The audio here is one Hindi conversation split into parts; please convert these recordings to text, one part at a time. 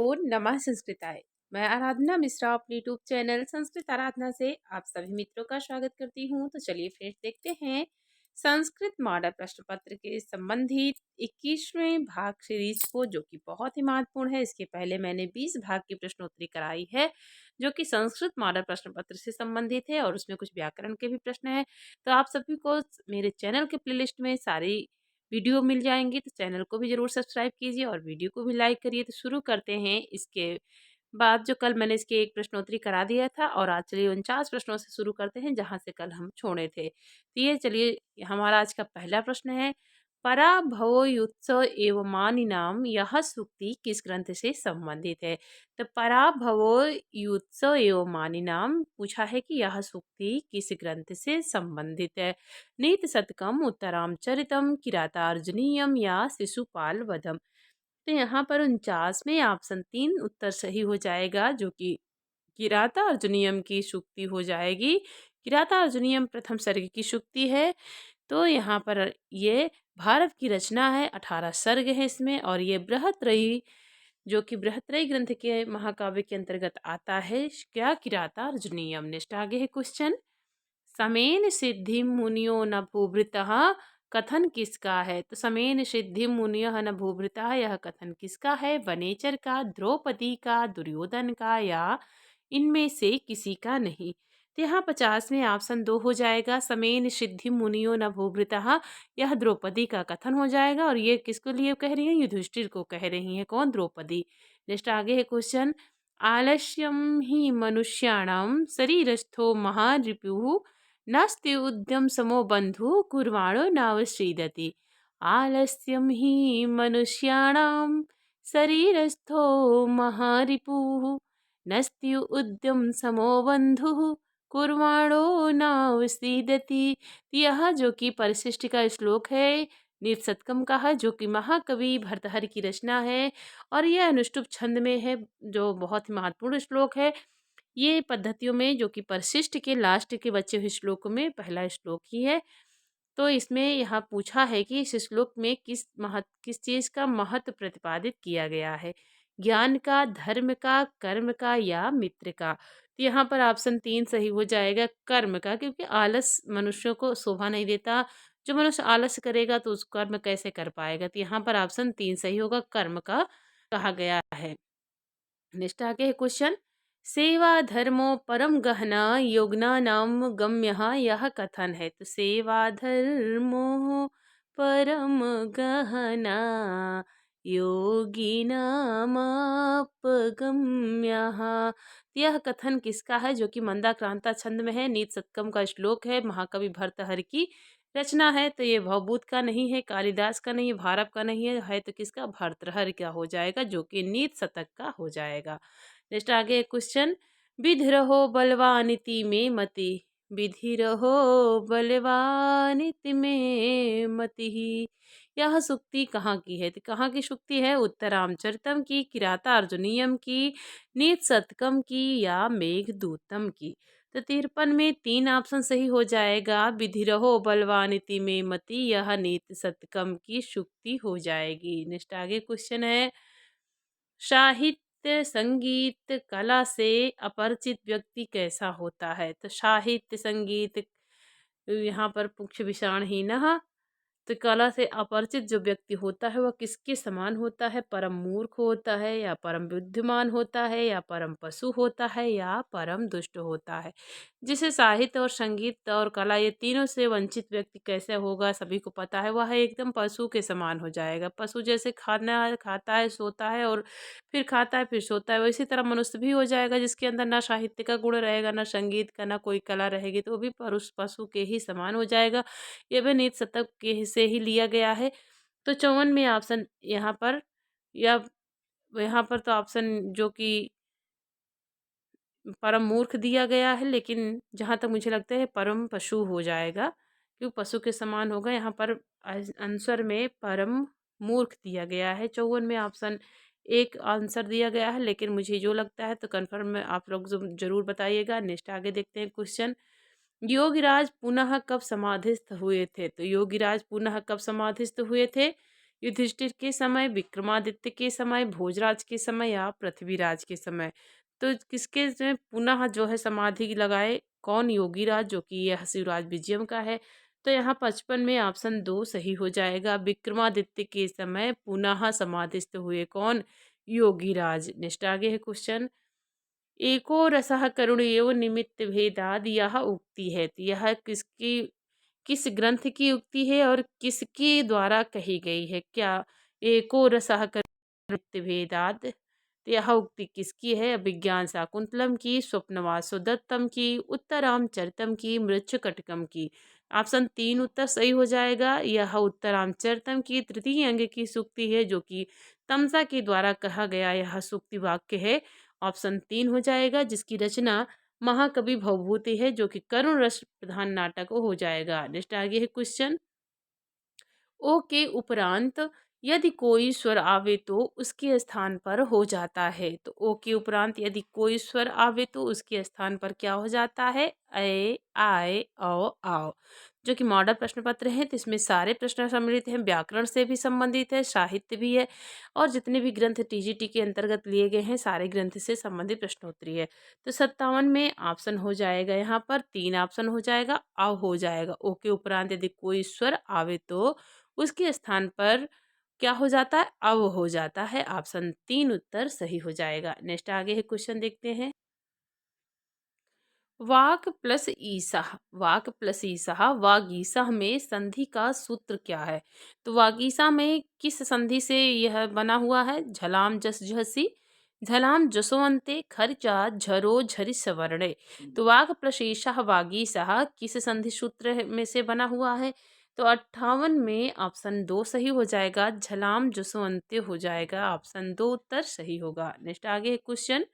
नमो नमः संस्कृताय। मैं आराधना मिश्रा अपने यूट्यूब चैनल संस्कृत आराधना से आप सभी मित्रों का स्वागत करती हूँ। तो चलिए फिर देखते हैं संस्कृत मॉडल प्रश्न पत्र के संबंधित 21वें भाग सीरीज को, जो कि बहुत ही महत्वपूर्ण है। इसके पहले मैंने 20 भाग की प्रश्नोत्तरी कराई है, जो कि संस्कृत मॉडल प्रश्न पत्र से संबंधित है और उसमें कुछ व्याकरण के भी प्रश्न है। तो आप सभी को मेरे चैनल के प्लेलिस्ट में सारी वीडियो मिल जाएंगी, तो चैनल को भी ज़रूर सब्सक्राइब कीजिए और वीडियो को भी लाइक करिए। तो शुरू करते हैं इसके बाद, जो कल मैंने इसके एक प्रश्नोत्तरी करा दिया था, और आज चलिए 49 प्रश्नों से शुरू करते हैं जहां से कल हम छोड़े थे। तो ये चलिए हमारा आज का पहला प्रश्न है, पराभवोत्सव एवं मानिनाम यह सूक्ति किस ग्रंथ से संबंधित है। तो पराभवोत्सव एवं मानिनाम पूछा है कि यह सूक्ति किस ग्रंथ से संबंधित है। नीत शतकम, उत्तराम चरितम, किरातार्जुनीयम या शिशुपाल वधम। तो यहाँ पर 49 में ऑप्शन 3 उत्तर सही हो जाएगा, जो कि किरातार्जुनीयम की सूक्ति हो जाएगी। किरातार्जुनीयम प्रथम सर्ग की सूक्ति है। तो यहाँ पर ये भारत की रचना है, 18 सर्ग है इसमें, और ये बृहत्रयी, जो कि बृहत्रयी ग्रंथ के महाकाव्य के अंतर्गत आता है। क्या किरातार्जुनीयम। नेक्स्ट आगे है क्वेश्चन, समेन सिद्धि मुनियो न भूभृतः, कथन किसका है। तो समेन सिद्धि मुनियो न भूभृतः, यह कथन किसका है। वनेचर का, द्रौपदी का, दुर्योधन का, या इनमें से किसी का नहीं। तो यहाँ 50 में ऑप्शन 2 हो जाएगा, समेन सिद्धि मुनियो न भूभृतः। यह द्रौपदी का कथन हो जाएगा, और ये किसको लिए कह रही है, युधिष्ठिर को कह रही है। कौन, द्रौपदी। नेक्स्ट आगे है क्वेश्चन, आलस्यम ही मनुष्याणाम शरीरस्थो महारिपुः, नास्ति उद्यम समो बंधु कुर्वाणो नावश्रीदति। आलस्यम ही मनुष्याणाम शरीरस्थो महारिपुः, नस्ति उद्यम समो बंधु कुर्वाणो नावसीदति। यह जो कि परिशिष्ट का श्लोक है, निर्सतकम का है, जो कि महाकवि भर्तहरि की रचना है, और यह अनुष्टुप छंद में है, जो बहुत ही महत्वपूर्ण श्लोक है। ये पद्धतियों में, जो कि परिशिष्ट के लास्ट के बचे हुए श्लोक में पहला श्लोक ही है। तो इसमें यहाँ पूछा है कि इस श्लोक में किस चीज का महत्व प्रतिपादित किया गया है। ज्ञान का, धर्म का, कर्म का, या मित्र का। तो यहाँ पर ऑप्शन 3 सही हो जाएगा, कर्म का, क्योंकि आलस मनुष्यों को शोभा नहीं देता। जो मनुष्य आलस करेगा तो उस कर्म कैसे कर पाएगा। तो यहाँ पर ऑप्शन 3 सही होगा, कर्म का कहा गया है। नेक्स्ट आगे है क्वेश्चन, सेवा धर्मो परम गहना योगिना नाम गम्य, यह कथन है। तो सेवा धर्मो परम गहना योगिनामापगम्य, यह कथन किसका है, जो कि मंदाक्रांता छंद में है, नीत शतकम का श्लोक है, महाकवि भर्तहरि की रचना है। तो ये भवभूत का नहीं है, कालिदास का नहीं है, भारत का नहीं है तो किसका, भर्तृहरि का हो जाएगा, जो कि नीत शतक का हो जाएगा। नेक्स्ट आगे क्वेश्चन, विधि रहो बलवानिति में मति, विधि रहो बलवानिति में मति, यह सूक्ति कहाँ की है। तो कहाँ की सूक्ति है, उत्तरामचरितम की, किराता अर्जुनीयम की, नीत शतकम की, या मेघदूतम की। तो 53 में 3 ऑप्शन सही हो जाएगा, विधि रहो बलवानिति में मति, यह नीत शतकम की सूक्ति हो जाएगी। नेक्स्ट आगे क्वेश्चन है, साहित्य संगीत कला से अपरिचित व्यक्ति कैसा होता है। तो साहित्य संगीत, यहाँ पर मुख्य विषाणहीन, तो कला से अपरिचित जो व्यक्ति होता है वह किसके समान होता है, परम मूर्ख होता है, या परम बुद्धिमान होता है, या परम पशु होता है, या परम दुष्ट होता है। जिसे साहित्य और संगीत और कला ये तीनों से वंचित व्यक्ति कैसे होगा, सभी को पता है, वह एकदम पशु के समान हो जाएगा। पशु जैसे खाना खाता है, सोता है, और फिर खाता है, फिर सोता है, वैसी तरह मनुष्य भी हो जाएगा, जिसके अंदर ना साहित्य का गुण रहेगा, ना संगीत का, ना कोई कला रहेगी, तो वो भी पशु के ही समान हो जाएगा। ये भी नीति शतक के से ही लिया गया है। तो 54 में ऑप्शन यहाँ पर, या यहाँ पर तो ऑप्शन जो कि परम मूर्ख दिया गया है, लेकिन जहाँ तक मुझे लगता है परम पशु हो जाएगा, क्योंकि पशु के समान होगा। यहाँ पर आंसर में परम मूर्ख दिया गया है। 54 में ऑप्शन एक आंसर दिया गया है, लेकिन मुझे जो लगता है तो कन्फर्म में आप लोग जरूर बताइएगा। नेक्स्ट आगे देखते हैं क्वेश्चन, योगीराज पुनः कब समाधिस्थ हुए थे। तो योगीराज पुनः कब समाधिस्थ हुए थे, युधिष्ठिर के समय, विक्रमादित्य के समय, भोजराज के समय या पृथ्वीराज के समय। तो किसके जो पुनः जो है समाधि लगाए, कौन? योगीराज, जो कि यह शिवराज विजयम का है। तो यहाँ 55 में ऑप्शन 2 सही हो जाएगा। विक्रमादित्य के समय पुनः समाधिस्थ हुए कौन? योगीराज। नेक्स्ट आगे है क्वेश्चन। एको रसः करुण एव निमित्त भेदाद यह उक्ति है। तो यह किस ग्रंथ की उक्ति है और किसके द्वारा कही गई है? क्या एको रसः करुण भेदाद, तो यह उक्ति किसकी है? अभिज्ञान शाकुंतलम की, स्वप्नवासो दत्तम की, उत्तरामचरितम की, मृच्छकटिकम की। ऑप्शन 3 उत्तर सही हो जाएगा। यह उत्तरामचरितम की तृतीय अंग की सूक्ति है, जो कि तमसा के द्वारा कहा गया यह सूक्ति वाक्य है। ऑप्शन 3 हो जाएगा, जिसकी रचना महाकवि भवभूति है, जो कि करुण रस प्रधान नाटक हो जाएगा। नेक्स्ट आगे है क्वेश्चन। ओ के उपरांत यदि कोई स्वर आवे तो उसके स्थान पर हो जाता है। तो ओ के उपरांत यदि कोई स्वर आवे तो उसके स्थान पर क्या हो जाता है? ए, आए, औ, आओ। जो कि मॉडल प्रश्न पत्र है, तो इसमें सारे प्रश्न सम्मिलित हैं, व्याकरण से भी संबंधित है, साहित्य भी है, और जितने भी ग्रंथ टीजीटी के अंतर्गत लिए गए हैं सारे ग्रंथ से संबंधित प्रश्नोत्तरी है। तो 57 में ऑप्शन हो जाएगा, यहाँ पर 3 ऑप्शन हो जाएगा, अ हो जाएगा। ओ के उपरांत यदि कोई स्वर आवे तो उसके स्थान पर क्या हो जाता है? अव हो जाता है। ऑप्शन 3 उत्तर सही हो जाएगा। नेक्स्ट आगे है क्वेश्चन देखते हैं। वाक प्लस ईसा, वाक प्लस ईसा, वागीसा में संधि का सूत्र क्या है? तो वागीसा में किस संधि से यह बना हुआ है? झलाम जस झसी, झलाम जसोवंते, खर्चा झरो झरि सवर्णे। तो वाक प्लस ईसा वागीसा किस संधि सूत्र में से बना हुआ है? तो 58 में ऑप्शन 2 सही हो जाएगा, झलाम जसोवंते हो जाएगा। ऑप्शन 2 उत्तर सही होगा। नेक्स्ट आगे क्वेश्चन।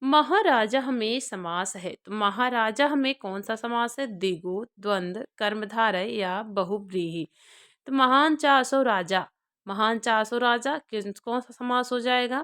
महाराजा में समास है, तो महाराजा में कौन सा समास है? द्विगु, द्वंद्व, कर्मधारय या बहुव्रीहि। तो महान चासो राजा, महान चासो राजा कौन सा समास हो जाएगा?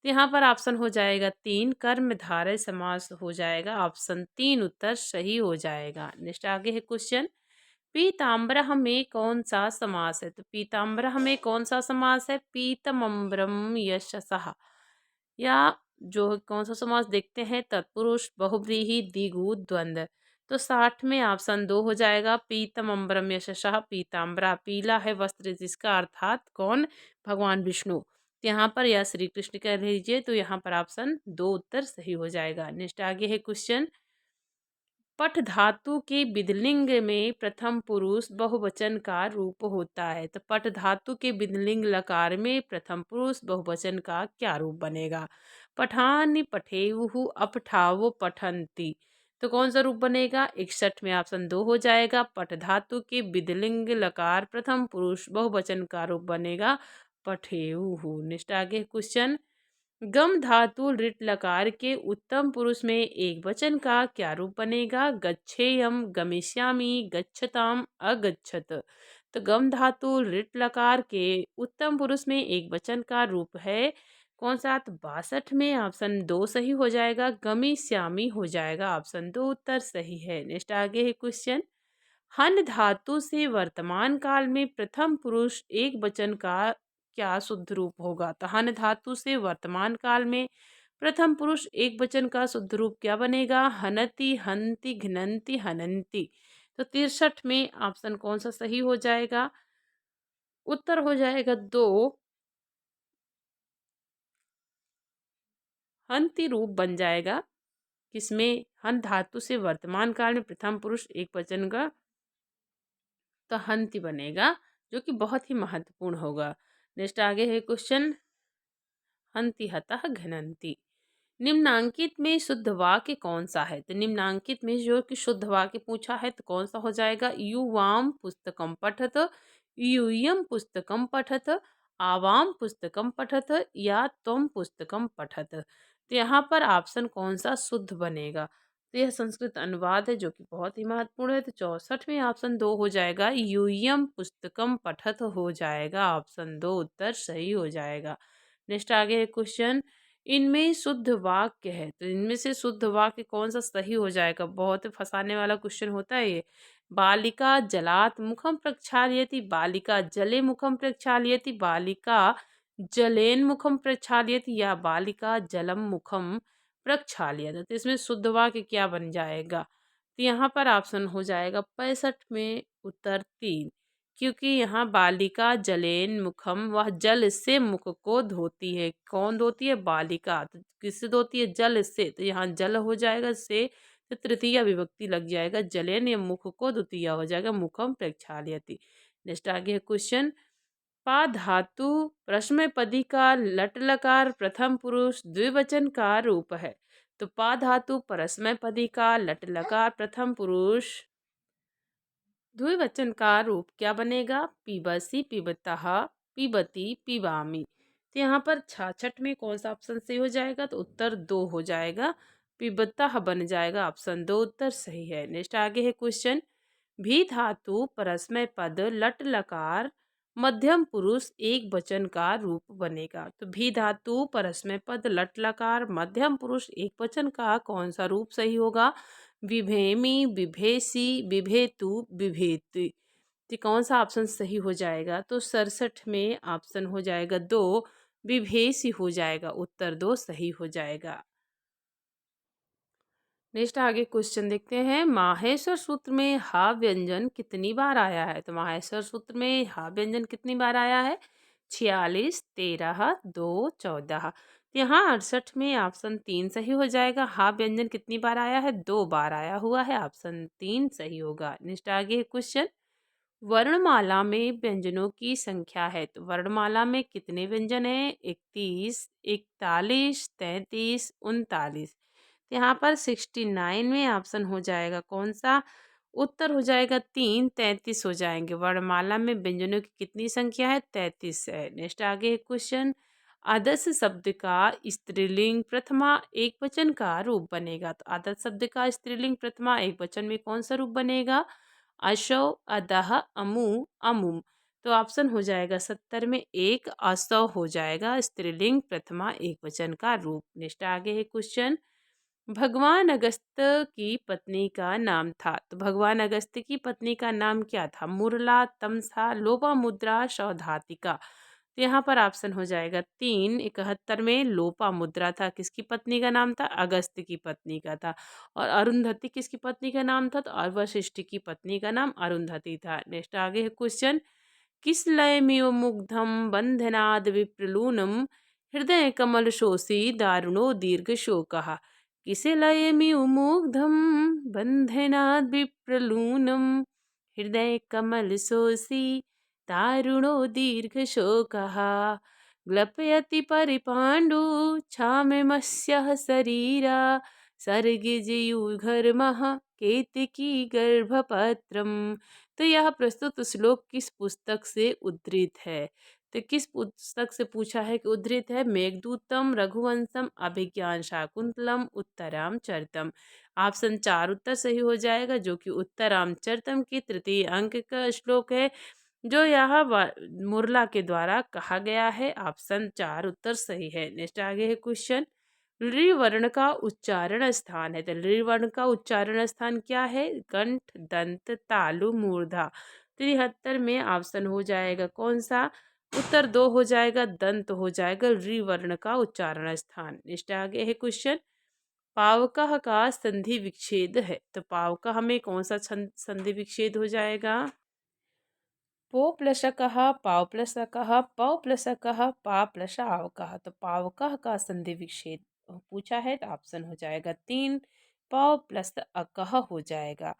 तो यहाँ पर ऑप्शन हो जाएगा 3, कर्मधारय समास हो जाएगा। ऑप्शन 3 उत्तर सही हो जाएगा। नेक्स्ट आगे है क्वेश्चन। पीताम्बरः में कौन सा समास है? तो पीताम्बरः में कौन सा समास है? पीतमम्बरम यशसः, या जो कौन सा समास देखते हैं? तत्पुरुष, बहुव्रीहि, द्विगु, द्वंद्व। तो 60 में ऑप्शन 2 हो जाएगा, पीतम अम्बरम यशसः। पीताम्बरा पीला है वस्त्र, जिसका अर्थात कौन? भगवान विष्णु। तो यहाँ पर या श्री कृष्ण कह लीजिए, तो यहाँ पर ऑप्शन 2 उत्तर सही हो जाएगा। नेक्स्ट आगे है क्वेश्चन। पठ धातु के विधिलिंग में प्रथम पुरुष बहुवचन का रूप होता है। तो पठ धातु के विधिलिंग लकार में प्रथम पुरुष बहुवचन का क्या रूप बनेगा? पठानि पठेयुहु, अपठावो पठंती। तो कौन सा रूप बनेगा? 61 में ऑप्शन 2 हो जाएगा। पठ धातु के विधिलिंग लकार प्रथम पुरुष बहुवचन का रूप बनेगा पठेयुहु। नेक्स्ट आगे क्वेश्चन। गम धातु रिट लकार के उत्तम पुरुष में एक वचन का क्या रूप बनेगा? गच्छेयम, गमिष्यामि, गच्छताम, अगच्छत। तो गम धातु रिट लकार के उत्तम पुरुष में एक वचन का रूप है कौन सा? तो 62 में ऑप्शन 2 सही हो जाएगा, गमिष्यामि हो जाएगा। ऑप्शन 2 उत्तर सही है। नेक्स्ट आगे है क्वेश्चन। हन धातु से वर्तमान काल में प्रथम पुरुष एक वचन का क्या शुद्ध रूप होगा? तो हन धातु से वर्तमान काल में प्रथम पुरुष एक वचन का शुद्ध रूप क्या बनेगा? हनति, हंति, घ्नन्ति, हनन्ति। तो 63 में ऑप्शन कौन सा सही हो जाएगा? उत्तर हो जाएगा 2, हंति रूप बन जाएगा। किसमें? हन धातु से वर्तमान काल में प्रथम पुरुष एक वचन का, तो हंति बनेगा, जो कि बहुत ही महत्वपूर्ण होगा। नेक्स्ट आगे है क्वेश्चन। हंति हतः घ्नन्ति। निम्नांकित में शुद्ध वाक्य कौन सा है? तो निम्नांकित में जो कि शुद्ध वाक्य पूछा है, तो कौन सा हो जाएगा? युवाम पुस्तकम पठत, यूयम पुस्तकम पठत, आवाम पुस्तकम पठत, या त्वम पुस्तकम पठत। तो यहाँ पर ऑप्शन कौन सा शुद्ध बनेगा? तो यह संस्कृत अनुवाद है, जो कि बहुत ही महत्वपूर्ण है। तो 64 में ऑप्शन 2 हो जाएगा, यूयम पुस्तकम पठत हो जाएगा। ऑप्शन 2 उत्तर सही हो जाएगा। नेक्स्ट आगे है क्वेश्चन। इनमें शुद्ध वाक्य है, तो इनमें से शुद्ध वाक्य कौन सा सही हो जाएगा? बहुत फंसाने वाला क्वेश्चन होता है ये। बालिका जलात् मुखं प्रक्षाल्यति, बालिका जले मुखं प्रक्षाल्यति, बालिका जलेन मुखं प्रक्षाल्यति या बालिका जलम मुखम प्रक्षाल्यति। तो इसमें शुद्ध वाक्य क्या बन जाएगा? तो यहाँ पर ऑप्शन हो जाएगा 65 में उत्तर 3, क्योंकि यहाँ बालिका जलेन मुखम, वह जल से मुख को धोती है। कौन धोती है? बालिका। तो किससे धोती है? जल से। तो यहाँ जल हो जाएगा से, तो तृतीया विभक्ति लग जाएगा जलेन, या मुख को द्वितीय हो जाएगा मुखम प्रक्षाल्यति। नेक्स्ट आगे है क्वेश्चन। पा धातु प्रश्नपदी का लट लकार प्रथम पुरुष द्विवचन का रूप है। तो पा धातु परस्मैपदी का लट लकार प्रथम पुरुष द्विवचन का रूप क्या बनेगा? पीबसी, पीबतः, पीबती, पीबामी। तो यहाँ पर 66 में कौन सा ऑप्शन सही हो जाएगा? तो उत्तर 2 हो जाएगा, पीबतः बन जाएगा। ऑप्शन 2 उत्तर सही है। नेक्स्ट आगे है क्वेश्चन। भी धातु परस्मय पद लट लकार मध्यम पुरुष एक वचन का रूप बनेगा। तो भी धातु परस्मय पद लट लकार मध्यम पुरुष एक वचन का कौन सा रूप सही होगा? विभेमी, विभेसी, विभेतु, विभेति। तो कौन सा ऑप्शन सही हो जाएगा? तो 67 में ऑप्शन हो जाएगा 2, विभेसी हो जाएगा। उत्तर 2 सही हो जाएगा। नेक्स्ट आगे क्वेश्चन देखते हैं। माहेश्वर सूत्र में हा व्यंजन कितनी बार आया है? तो माहेश्वर सूत्र में हा व्यंजन कितनी बार आया है? 46, 13, 2, 14। तो यहाँ 68 में ऑप्शन 3 सही हो जाएगा। हा व्यंजन कितनी बार आया है? 2 बार आया हुआ है। ऑप्शन 3 सही होगा। नेक्स्ट आगे क्वेश्चन। वर्णमाला में व्यंजनों की संख्या है। तो वर्णमाला में कितने व्यंजन है? 31, 41, 33, 39। यहाँ पर 69 में ऑप्शन हो जाएगा कौन सा? उत्तर हो जाएगा 3, 33 हो जाएंगे। वर्णमाला में व्यंजनों की कितनी संख्या है? 33 है। नेक्स्ट आगे क्वेश्चन। आदर्श शब्द का स्त्रीलिंग प्रथमा एक वचन का रूप बनेगा। तो आदर्श शब्द का स्त्रीलिंग प्रथमा एक वचन में कौन सा रूप बनेगा? अशौ, अदह, अमु, अमुम। तो ऑप्शन हो जाएगा 70 में एक असौ हो जाएगा स्त्रीलिंग प्रथमा एक वचन का रूप। नेक्स्ट आगे है क्वेश्चन। भगवान अगस्त की पत्नी का नाम था। तो भगवान अगस्त की पत्नी का नाम क्या था? मुरला, तमसा, लोपामुद्रा, सौधातिका। तो यहाँ पर ऑप्शन हो जाएगा 3, 71 में लोपामुद्रा था। किसकी पत्नी का नाम था? अगस्त की पत्नी का था। और अरुंधति किसकी पत्नी का नाम था? तो वशिष्ठ की पत्नी का नाम अरुंधति था। नेक्स्ट आगे है क्वेश्चन। किस लयमिव मुग्धम बंधनाद विप्रलूनम हृदय कमल शोषी दारुणो दीर्घ शोकः। किसे लयमिव मुग्धम बंधनाद विप्रलूनम हृदय कमल शोषी दारुणो दीर्घ शोकः। ग्लपयति परिपाण्डु छामस्यः शरीरा सर्गजियुर्घर्मः केतकी गर्भपत्रम। तो यह प्रस्तुत श्लोक किस पुस्तक से उद्धृत है? तो किस पुस्तक से पूछा है कि उद्धृत है? मेघदूतम, रघुवंशम, अभिज्ञान शाकुंतलम, उत्तराम चरितम। ऑप्शन 4 उत्तर सही हो जाएगा, जो कि उत्तराम चरितम की तृतीय अंक का श्लोक है, जो यहाँ मुरला के द्वारा कहा गया है। ऑप्शन 4 उत्तर सही है। नेक्स्ट आगे है क्वेश्चन। ऋ वर्ण का उच्चारण स्थान है। तो ऋ वर्ण का उच्चारण स्थान क्या है? कंठ, दंत, तालु, मूर्धा। 73 में ऑप्शन हो जाएगा कौन सा? उत्तर 2 हो जाएगा, दंत हो जाएगा ऋ वर्ण का उच्चारण स्थान। नेक्स्ट आगे है क्वेश्चन। पावकः का संधि विच्छेद है। तो पावकः में कौन सा संधि विच्छेद हो जाएगा? पो प्लसकः, पाव प्लसकः, पौ प्लसकः, पा प्लसावकः। तो पावकः का संधि विच्छेद पूछा है, तो ऑप्शन हो जाएगा 3, पौ प्लस अकह हो जाएगा।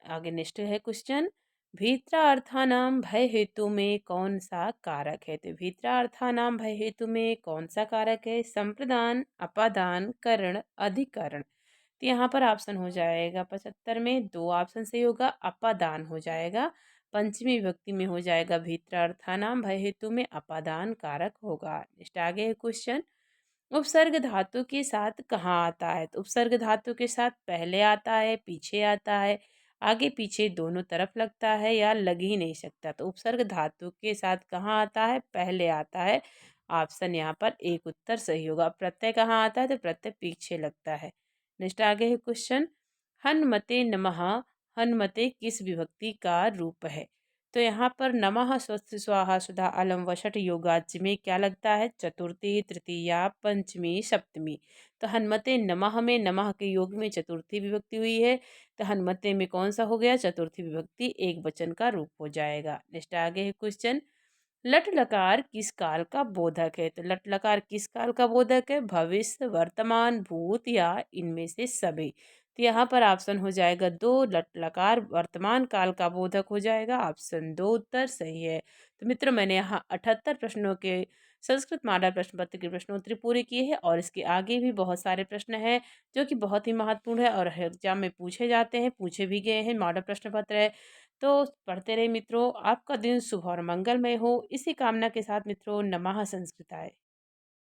आगे नेक्स्ट है क्वेश्चन। भीत्रार्थानाम भय हेतु में कौन सा कारक है? तो भीत्रार्थानाम भय हेतु में कौन सा कारक है? संप्रदान, अपादान, करण, अधिकरण। तो यहाँ पर ऑप्शन हो जाएगा 75 में 2 ऑप्शन सही होगा, अपादान हो जाएगा। पंचमी विभक्ति में हो जाएगा भीतरार्थानाम भय हेतु में अपादान कारक होगा। नेक्स्ट आगे है क्वेश्चन। उपसर्ग धातु के साथ कहाँ आता है? तो उपसर्ग धातु के साथ पहले आता है, पीछे आता है, आगे पीछे दोनों तरफ लगता है, या लग ही नहीं सकता। तो उपसर्ग धातु के साथ कहाँ आता है? पहले आता है। ऑप्शन यहाँ पर एक उत्तर सही होगा। प्रत्यय कहाँ आता है? तो प्रत्यय पीछे लगता है। नेक्स्ट आगे है क्वेश्चन। हनुमते नमः हनुमते किस विभक्ति का रूप है? तो यहाँ पर नमः स्वस्ति स्वाहा सुधा अलम वषट योगाच में क्या लगता है? चतुर्थी, तृतीया, पंचमी, सप्तमी। तो हनुमते नमः में नमः के योग में चतुर्थी विभक्ति हुई है। तो हनुमते में कौन सा हो गया? चतुर्थी विभक्ति, एक वचन का रूप हो जाएगा। नेक्स्ट आगे है क्वेश्चन, लट लकार किस काल का बोधक है? तो लट लकार किस काल का बोधक है? भविष्य, वर्तमान, भूत या इनमें से सभी। तो यहाँ पर ऑप्शन हो जाएगा दो, लट लकार वर्तमान काल का बोधक हो जाएगा। ऑप्शन दो उत्तर सही है। तो मित्रों, मैंने यहाँ 78 प्रश्नों के संस्कृत मॉडल प्रश्न पत्र की प्रश्नोत्तरी पूरी की है और इसके आगे भी बहुत सारे प्रश्न हैं जो कि बहुत ही महत्वपूर्ण है और एग्जाम में पूछे जाते हैं, पूछे भी गए हैं। मॉडल प्रश्न पत्र है, तो पढ़ते रहे मित्रों। आपका दिन शुभ और मंगलमय हो, इसी कामना के साथ मित्रों, नमः संस्कृताय।